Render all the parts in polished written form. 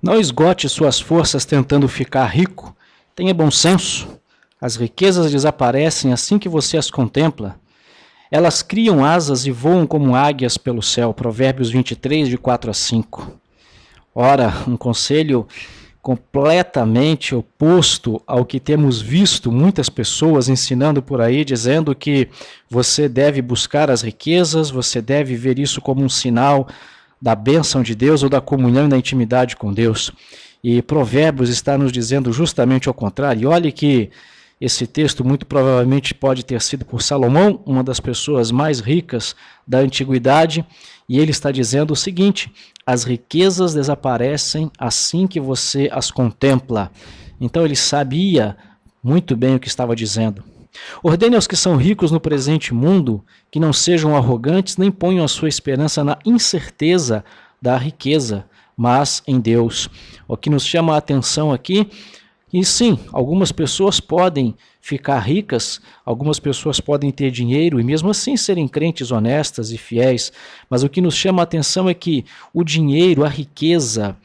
Não esgote suas forças tentando ficar rico. Tenha bom senso. As riquezas desaparecem assim que você as contempla. Elas criam asas e voam como águias pelo céu. Provérbios 23, de 4 a 5. Ora, um conselho completamente oposto ao que temos visto muitas pessoas ensinando por aí, dizendo que você deve buscar as riquezas, você deve ver isso como um sinal da bênção de Deus ou da comunhão e da intimidade com Deus. E Provérbios está nos dizendo justamente ao contrário. E olhe que esse texto muito provavelmente pode ter sido por Salomão, uma das pessoas mais ricas da antiguidade, e ele está dizendo o seguinte: as riquezas desaparecem assim que você as contempla. Então ele sabia muito bem o que estava dizendo. Ordene aos que são ricos no presente mundo que não sejam arrogantes nem ponham a sua esperança na incerteza da riqueza, mas em Deus. O que nos chama a atenção aqui, e sim, algumas pessoas podem ficar ricas, algumas pessoas podem ter dinheiro e mesmo assim serem crentes honestas e fiéis, mas o que nos chama a atenção é que o dinheiro, a riqueza,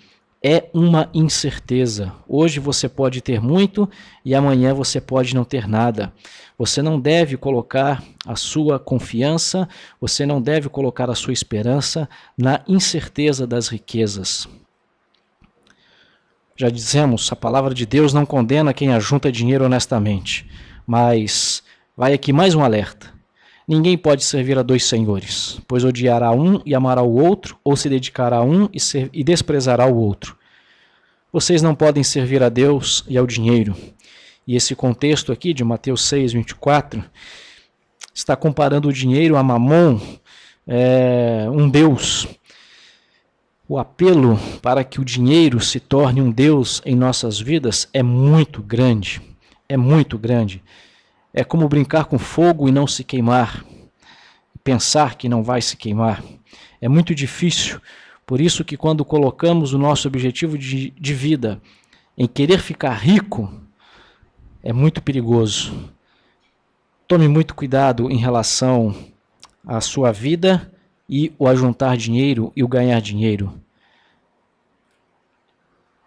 é uma incerteza. Hoje você pode ter muito e amanhã você pode não ter nada. Você não deve colocar a sua confiança, você não deve colocar a sua esperança na incerteza das riquezas. Já dizemos, a palavra de Deus não condena quem ajunta dinheiro honestamente, mas vai aqui mais um alerta. Ninguém pode servir a dois senhores, pois odiará um e amará o outro, ou se dedicará a um e desprezará o outro. Vocês não podem servir a Deus e ao dinheiro. E esse contexto aqui de Mateus 6, 24, está comparando o dinheiro a Mamon, um Deus. O apelo para que o dinheiro se torne um Deus em nossas vidas é muito grande. É muito grande. É como brincar com fogo e não se queimar. Pensar que não vai se queimar. É muito difícil. Por isso que quando colocamos o nosso objetivo de vida em querer ficar rico, é muito perigoso. Tome muito cuidado em relação à sua vida e o ajuntar dinheiro e o ganhar dinheiro.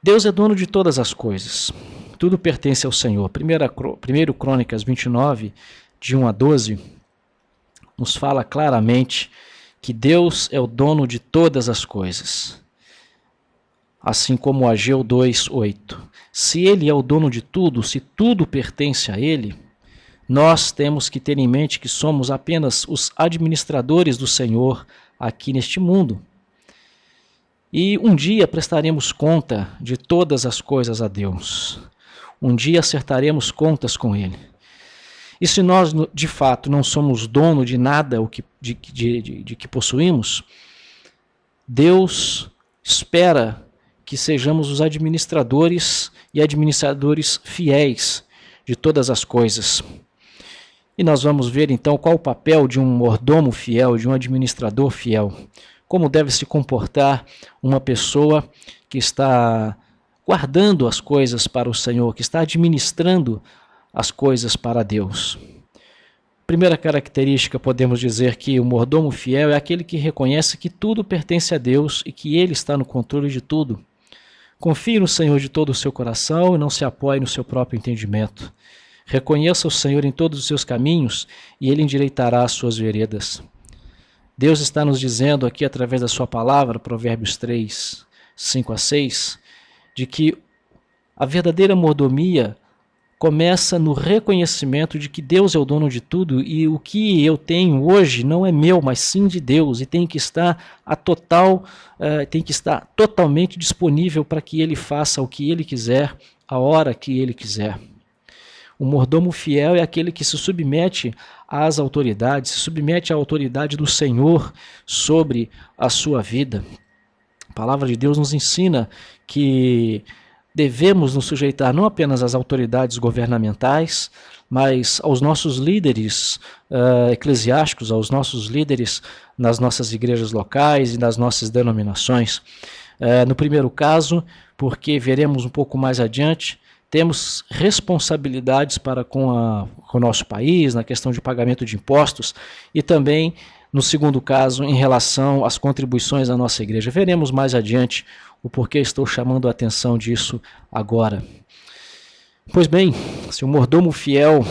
Deus é dono de todas as coisas. Tudo pertence ao Senhor. 1 Crônicas 29, de 1 a 12, nos fala claramente que Deus é o dono de todas as coisas. Assim como Ageu 2, 8. Se Ele é o dono de tudo, se tudo pertence a Ele, nós temos que ter em mente que somos apenas os administradores do Senhor aqui neste mundo. E um dia prestaremos conta de todas as coisas a Deus. Um dia acertaremos contas com Ele. E se nós, de fato, não somos dono de nada de que possuímos, Deus espera que sejamos os administradores e administradores fiéis de todas as coisas. E nós vamos ver então qual o papel de um mordomo fiel, de um administrador fiel. Como deve se comportar uma pessoa que está guardando as coisas para o Senhor, que está administrando as coisas para Deus. Primeira característica, podemos dizer que o mordomo fiel é aquele que reconhece que tudo pertence a Deus e que Ele está no controle de tudo. Confie no Senhor de todo o seu coração e não se apoie no seu próprio entendimento. Reconheça o Senhor em todos os seus caminhos e Ele endireitará as suas veredas. Deus está nos dizendo aqui através da sua palavra, Provérbios 3, 5 a 6, de que a verdadeira mordomia começa no reconhecimento de que Deus é o dono de tudo e o que eu tenho hoje não é meu, mas sim de Deus, e tem que estar totalmente disponível para que Ele faça o que Ele quiser, a hora que Ele quiser. O mordomo fiel é aquele que se submete às autoridades, se submete à autoridade do Senhor sobre a sua vida. A palavra de Deus nos ensina que devemos nos sujeitar não apenas às autoridades governamentais, mas aos nossos líderes eclesiásticos, aos nossos líderes nas nossas igrejas locais e nas nossas denominações. No primeiro caso, porque veremos um pouco mais adiante, temos responsabilidades para com o nosso país, na questão de pagamento de impostos, e também, no segundo caso, em relação às contribuições da nossa igreja. Veremos mais adiante o porquê estou chamando a atenção disso agora. Pois bem, se o mordomo fiel,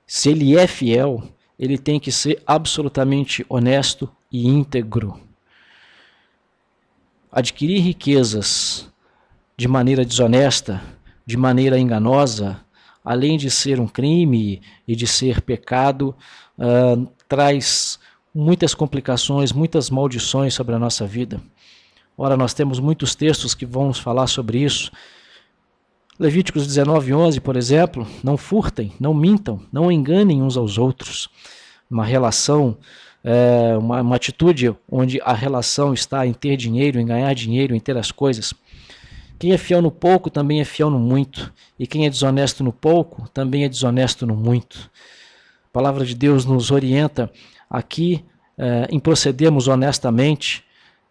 se ele é fiel, ele tem que ser absolutamente honesto e íntegro. Adquirir riquezas de maneira desonesta, de maneira enganosa, além de ser um crime e de ser pecado, traz muitas complicações, muitas maldições sobre a nossa vida. Ora, nós temos muitos textos que vão falar sobre isso. Levíticos 19:11, por exemplo, não furtem, não mintam, não enganem uns aos outros. Uma relação, uma atitude onde a relação está em ter dinheiro, em ganhar dinheiro, em ter as coisas. Quem é fiel no pouco também é fiel no muito, e quem é desonesto no pouco também é desonesto no muito. A palavra de Deus nos orienta aqui em procedermos honestamente,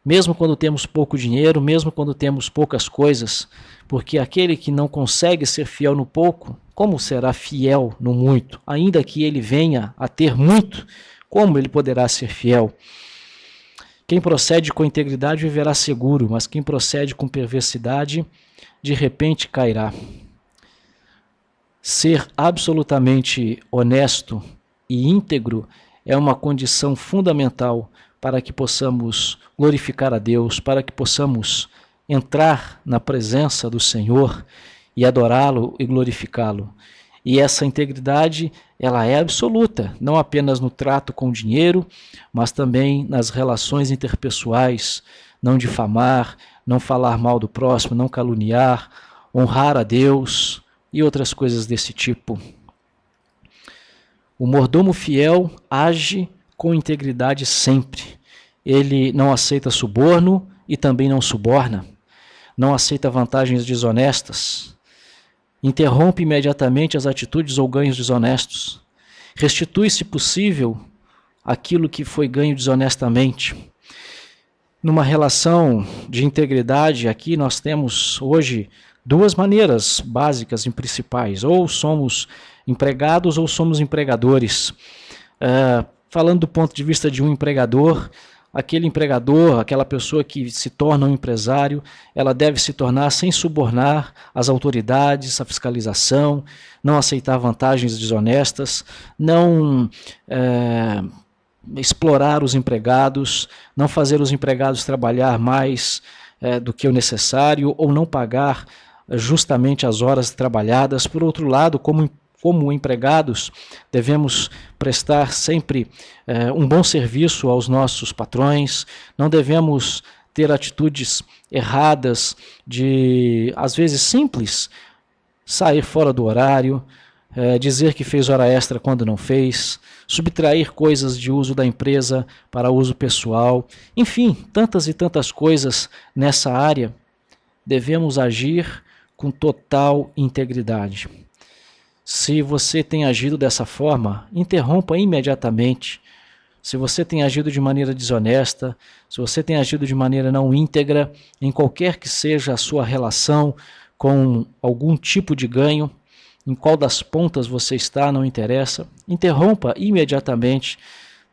mesmo quando temos pouco dinheiro, mesmo quando temos poucas coisas, porque aquele que não consegue ser fiel no pouco, como será fiel no muito? Ainda que ele venha a ter muito, como ele poderá ser fiel? Quem procede com integridade viverá seguro, mas quem procede com perversidade, de repente cairá. Ser absolutamente honesto e íntegro é uma condição fundamental para que possamos glorificar a Deus, para que possamos entrar na presença do Senhor e adorá-lo e glorificá-lo. E essa integridade, ela é absoluta, não apenas no trato com o dinheiro, mas também nas relações interpessoais, não difamar, não falar mal do próximo, não caluniar, honrar a Deus e outras coisas desse tipo. O mordomo fiel age com integridade sempre. Ele não aceita suborno e também não suborna. Não aceita vantagens desonestas. Interrompe imediatamente as atitudes ou ganhos desonestos. Restitui, se possível, aquilo que foi ganho desonestamente. Numa relação de integridade, aqui nós temos hoje duas maneiras básicas e principais. Ou somos empregados ou somos empregadores. Falando do ponto de vista de um empregador, aquele empregador, aquela pessoa que se torna um empresário, ela deve se tornar sem subornar as autoridades, a fiscalização, não aceitar vantagens desonestas, não explorar os empregados, não fazer os empregados trabalhar mais do que o necessário ou não pagar justamente as horas trabalhadas. Por outro lado, como empregados, devemos prestar sempre um bom serviço aos nossos patrões, não devemos ter atitudes erradas de, às vezes simples, sair fora do horário, dizer que fez hora extra quando não fez, subtrair coisas de uso da empresa para uso pessoal, enfim, tantas e tantas coisas nessa área. Devemos agir com total integridade. Se você tem agido dessa forma, interrompa imediatamente. Se você tem agido de maneira desonesta, se você tem agido de maneira não íntegra, em qualquer que seja a sua relação com algum tipo de ganho, em qual das pontas você está, não interessa, interrompa imediatamente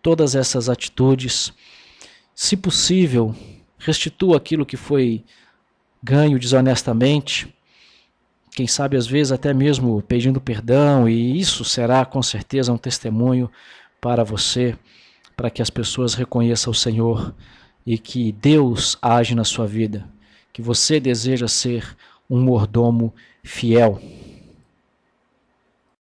todas essas atitudes. Se possível, restitua aquilo que foi ganho desonestamente, quem sabe às vezes até mesmo pedindo perdão, e isso será com certeza um testemunho para você, para que as pessoas reconheçam o Senhor e que Deus age na sua vida, que você deseja ser um mordomo fiel.